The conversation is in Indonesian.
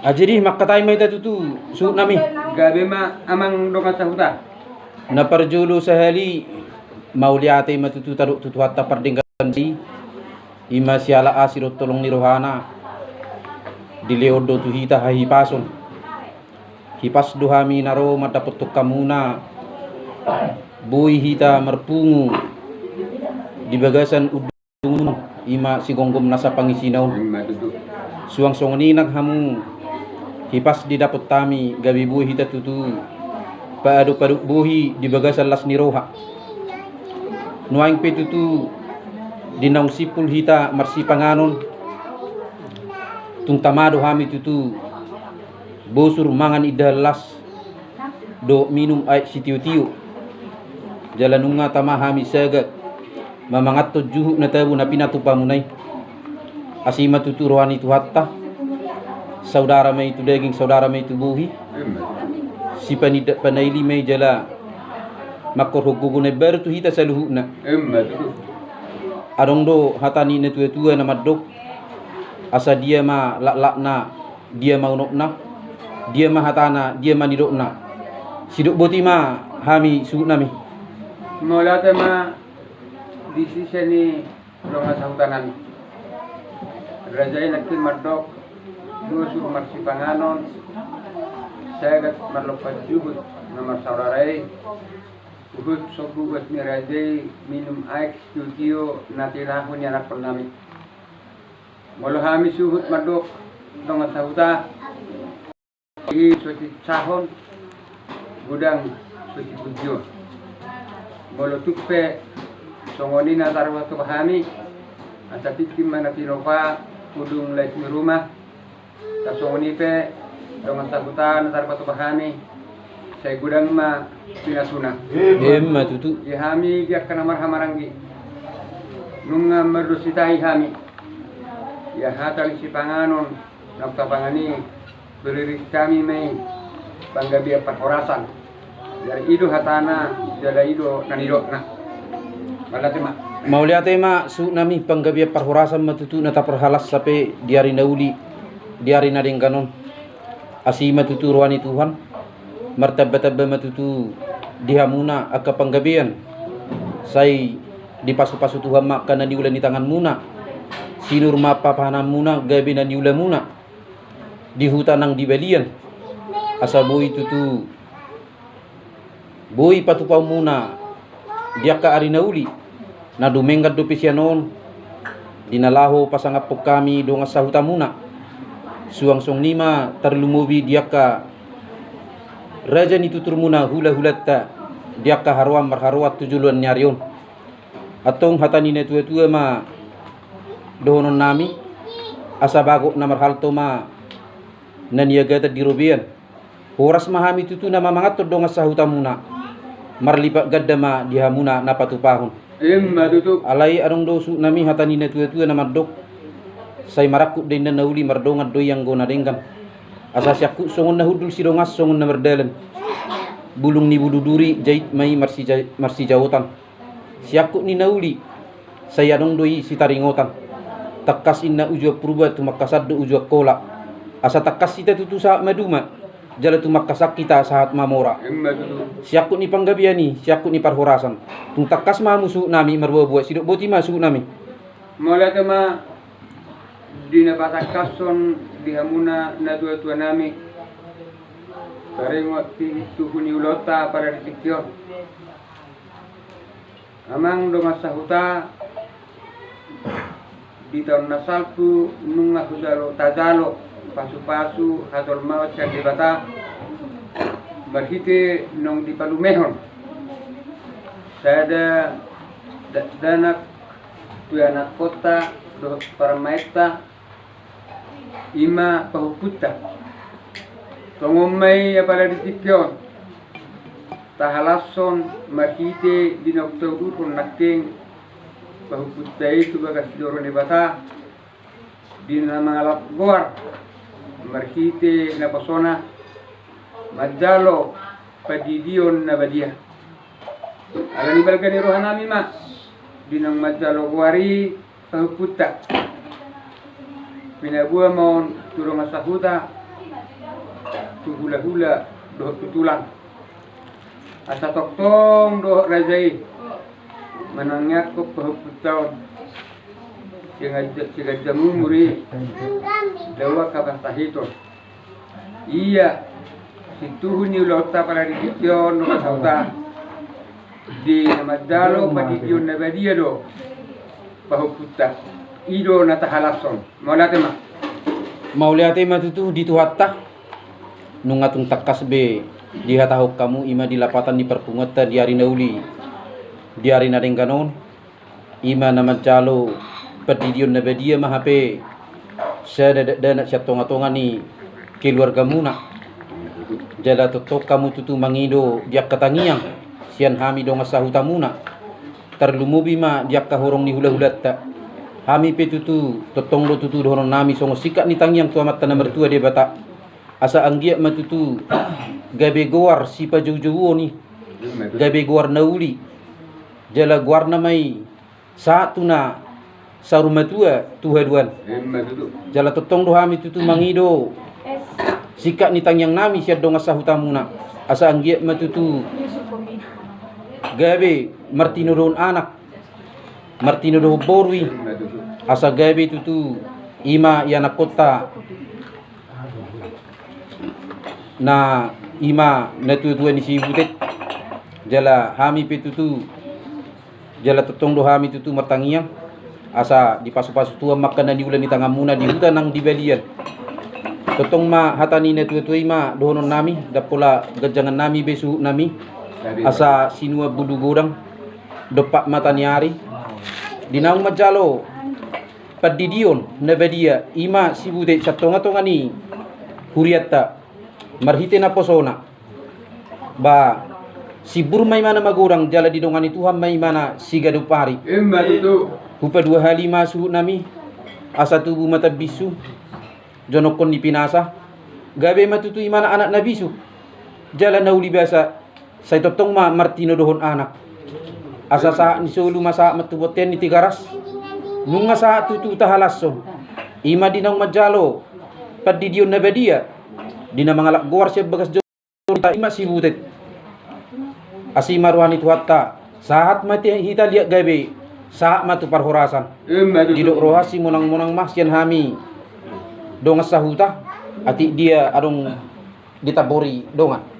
Jadi makatay may tatutu su nami. Gabi ma amang donga sahuta. Naparjulo sa hali mauliate matutu taru tutuhatta pardinggan di ima siala asiro tolong ni rohana dileodo tu hita hahipason hipas duhami naro matapot kamuna boy hita marpungu di bagasan udung ima sigonggom nasa pangisinaw suang songni naghamu hipas di dapot tami gabi buhi hita tutu paaduk buhi di bagasan las niroha nuaing petutu dinaung sipul hita marsi panganon tung tamado hami tutu bosur mangan idalas do minum ay si tiu jalanunga tama hami sagat mamangat to juhu na tabu na pinatupamunay asima tutu rohani tuhatta saudara may itu daging saudara may itu buhi si panaili may jala makor hugugunay baru tu hita sa luhuna adong do hatani na tua na madok asa dia ma laklak na dia maunok na dia ma hatana dia manidok na sidok boti ma hami su nami Mula tema decision ni donga sahutanan rajai nakin madok dua suruh marsi panganon saya gat marlopat jubut nomor saurarai uhud sobu gat mirajai minum air studio nanti lahun yang nak pernami mulu hami suhut madok donga sahuta i suci cahon gudang suci tujuh mulu tupe songoni natar waktu kami asa pikim mana pinova kudung les di rumah tasongoni pe donga sahuta natar waktu kami saya gudang ma pinasuna ma tutu ya hami dia kana marhamarangi nunga merdusitai hami ya hatal si panganon nakta pangani beriris kami mai panggabia perhorasan dari idu hatana jada idu nanidokna malate ma mauliate ma su nami panggabia perhorasan matutu nata perhalas sampai diari nauli diari nading kanon asima tutu rohani Tuhan martabba matutu dihamuna aka panggabian sai di pasu-pasu Tuhan mak kana diulan di tangan muna sinur mapa pahanam muna gabi na diulan muna di hutanang di balian asa boy tutu boy patupau muna dia ka ari nauli na dumenggat do pisianon dinalaho pasangapok kami donga sa huta muna suang song nima terlumubi dia ka raja ni tutur muna hula-hulatta dia ka harwam marharwat tujuluan nyarion atong hatani na tua-tua ma dohonon nami asa bago na marhalto ma naniagata dirobian horas mahami tutu na mamangat donga sa huta muna marlipat gadda ma dihamuna na patupahon tutu alai arong dosu nami hatani na tua-tua na madok say marakut din na nauli mardongat doyang go na dengkan asa syaku songon na hudul sidongas songon na merdalan bulung ni bududuri jait mai marsi jawatan syaku ni nauli saya dong doi sitaringotan takas inna ujua purba tu makasad do ujua kola asa takas kita tutu sa maduma jala tu makasak kita saat mamora syaku ni panggabiani syaku ni parhorasan tung takas ma musu nami marbuat sidok boti masuk nami mula tema dina patakason dihamuna na tua nami karengot ti tuhuni ulota para ditikyo amang donga sahuta di tahun nasalku nunga hudalo tadalo pasu-pasu hatol mawat sa dibata berhiti nong di palumehon saya danak tu anak kota do para maeta ima pahuputa tongomay para ditikyon tahalason makite dinoktodu kung naking pahuputa itu bagas doro ni bata din na mga lapgor marhite na pasona madalo padidion na badia alani balgani rohanami ma dinang madalo wari pahuputa pinabuha mo turong asahuta tu hula-hula doh tutulang. Asa toktong doh rajai manangnya ko pahuputaw siga jamu muri dawa kabastahito. Iya situhuni ulota para dikisyon no kasauta di namadalo padikyon na badia do pahuputa ido natahalason maulatema Mauliate matutu dituhatta nungatung takas be dihatahok kamu ima dilapatan di perpungatan di hari nauli di hari nadeng kanon ima namadalo padikyon na badia mahape sadadana siyatonga-tonga ni keluarga muna jala totok kamu tutu mangido diak katangiang sian hami dong asahuta muna terlumubi ma diak kahorong ni hula-hulatta hami pe tutu totong lo tutu dohonon nami songo sikat ni tangiang tua mata na mertua de bata asa anggia ma tutu gabe goar sipa jauh-jauh ni gabe goar nauli jala goar namai satu na sarumatua tuhaduan jala totong do hami tutu mangido sikat ni tangyang nami siya dong asa hutamuna asa anggia matutu gabe martino don anak martino do borwi asa gabe tutu ima yana kota na ima natutua ni sibutet jala hami petutu jala totong do hami tutu martangiang asa di pasu-pasu tua makan di ulan di tangamuna di hutan nang di balian totong ma hatani na tuwa ma dohonon nami dapola gajangan nami besu nami asa sinua budu godang dopak mata niari dinaung majalo padidion na badia ima sibute satonga-tonga ni huriatta marhite na posona ba sibur may mana magurang jala di dongan Tuhan may mana siga dupari hupa dua hali masuk nami asa tubuh mata bisu jonokon di pinasa gabe matutu imana anak nabisu jalan nauli biasa saya totong ma martino dohon anak asa sa ni solo masa matuboten ni tigaras nunga sa tutu tahalaso ima dinang majalo padidion na badia dina mangalak gowar siya bagas jota ima sibutet asima ruhani tuhatta saat mati hita liat gabe saat matu parhorasan didok rohasi monang-monang mas yan hami dong sahuta ati dia adong ditabori dongan